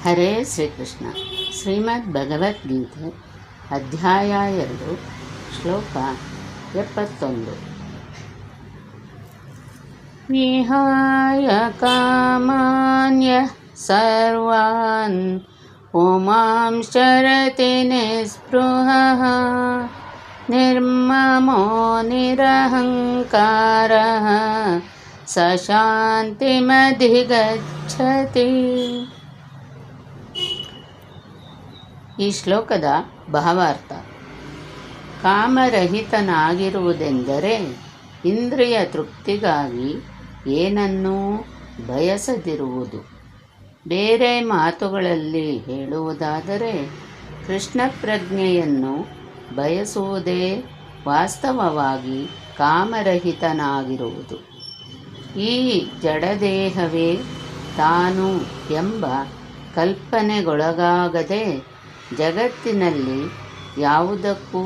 ಹರೇ ಶ್ರೀಕೃಷ್ಣ. ಶ್ರೀಮದ್ ಭಗವದ್ಗೀತೆ ಅಧ್ಯಾಯ 2 ಶ್ಲೋಕ 71. ವಿಹಾಯ ಕಾಮಾನ್ಯಃ ಸರ್ವಾನ್ ಪುಮಾಂಶ್ಚರತಿ ನಿಸ್ಪೃಹಃ ನಿರ್ಮಮೋ ನಿರಹಂಕಾರಃ ಸ ಶಾಂತಿಮಧಿಗಚ್ಚತಿ. ಈ ಶ್ಲೋಕದ ಭಾವಾರ್ಥ: ಕಾಮರಹಿತನಾಗಿರುವುದೆಂದರೆ ಇಂದ್ರಿಯ ತೃಪ್ತಿಗಾಗಿ ಏನನ್ನೂ ಬಯಸದಿರುವುದು. ಬೇರೆ ಮಾತುಗಳಲ್ಲಿ ಹೇಳುವುದಾದರೆ ಕೃಷ್ಣ ಪ್ರಜ್ಞೆಯನ್ನು ಬಯಸುವುದೇ ವಾಸ್ತವವಾಗಿ ಕಾಮರಹಿತನಾಗಿರುವುದು. ಈ ಜಡದೇಹವೇ ತಾನು ಎಂಬ ಕಲ್ಪನೆಗೊಳಗಾಗದೆ ಜಗತ್ತಿನಲ್ಲಿ ಯಾವುದಕ್ಕೂ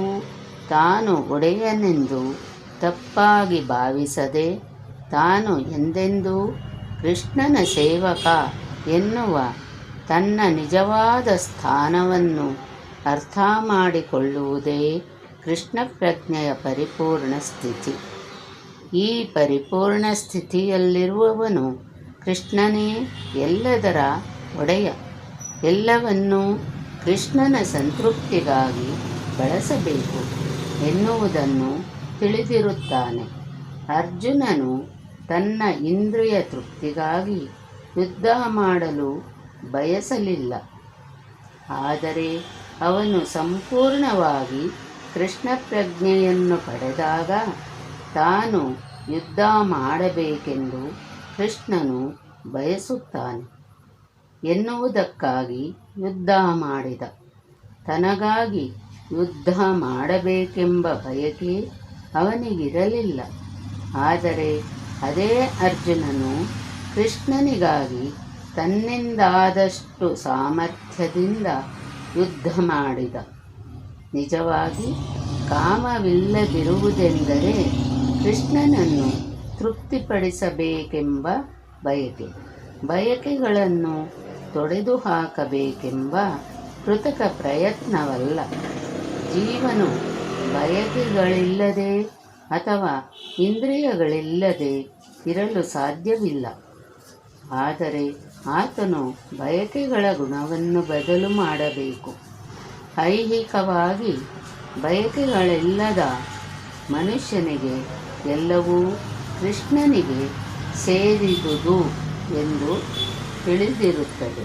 ತಾನು ಒಡೆಯನೆಂದು ತಪ್ಪಾಗಿ ಭಾವಿಸದೆ ತಾನು ಎಂದೆಂದೂ ಕೃಷ್ಣನ ಸೇವಕ ಎನ್ನುವ ತನ್ನ ನಿಜವಾದ ಸ್ಥಾನವನ್ನು ಅರ್ಥ ಮಾಡಿಕೊಳ್ಳುವುದೇ ಕೃಷ್ಣ ಪ್ರಜ್ಞೆಯ ಪರಿಪೂರ್ಣ ಸ್ಥಿತಿ. ಈ ಪರಿಪೂರ್ಣ ಸ್ಥಿತಿಯಲ್ಲಿರುವವನು ಕೃಷ್ಣನೇ ಎಲ್ಲದರ ಒಡೆಯ, ಎಲ್ಲವನ್ನೂ ಕೃಷ್ಣನ ಸಂತೃಪ್ತಿಗಾಗಿ ಬಳಸಬೇಕು ಎನ್ನುವುದನ್ನು ತಿಳಿದಿರುತ್ತಾನೆ. ಅರ್ಜುನನು ತನ್ನ ಇಂದ್ರಿಯ ತೃಪ್ತಿಗಾಗಿ ಯುದ್ಧ ಮಾಡಲು ಬಯಸಲಿಲ್ಲ. ಆದರೆ ಅವನು ಸಂಪೂರ್ಣವಾಗಿ ಕೃಷ್ಣ ಪ್ರಜ್ಞೆಯನ್ನು ಪಡೆದಾಗ ತಾನು ಯುದ್ಧ ಮಾಡಬೇಕೆಂದು ಕೃಷ್ಣನು ಬಯಸುತ್ತಾನೆ ಎನ್ನುವುದಕ್ಕಾಗಿ ಯುದ್ಧ ಮಾಡಿದ. ತನಗಾಗಿ ಯುದ್ಧ ಮಾಡಬೇಕೆಂಬ ಬಯಕೆ ಅವನಿಗಿರಲಿಲ್ಲ. ಆದರೆ ಅದೇ ಅರ್ಜುನನು ಕೃಷ್ಣನಿಗಾಗಿ ತನ್ನಿಂದಾದಷ್ಟು ಸಾಮರ್ಥ್ಯದಿಂದ ಯುದ್ಧ ಮಾಡಿದ. ನಿಜವಾಗಿ ಕಾಮವಿಲ್ಲದಿರುವುದೆಂದರೆ ಕೃಷ್ಣನನ್ನು ತೃಪ್ತಿಪಡಿಸಬೇಕೆಂಬ ಬಯಕೆ, ಬಯಕೆಗಳನ್ನು ತೊಡೆದು ಹಾಕಬೇಕೆಂಬ ಕೃತಕ ಪ್ರಯತ್ನವಲ್ಲ. ಜೀವನು ಬಯಕೆಗಳಿಲ್ಲದೆ ಅಥವಾ ಇಂದ್ರಿಯಗಳಿಲ್ಲದೆ ಇರಲು ಸಾಧ್ಯವಿಲ್ಲ. ಆದರೆ ಆತನು ಬಯಕೆಗಳ ಗುಣವನ್ನು ಬದಲು ಮಾಡಬೇಕು. ಐಹಿಕವಾಗಿ ಬಯಕೆಗಳಿಲ್ಲದ ಮನುಷ್ಯನಿಗೆ ಎಲ್ಲವೂ ಕೃಷ್ಣನಿಗೆ ಸೇರಿದುದು ಎಂದು ತಿಳಿದಿರುತ್ತದೆ.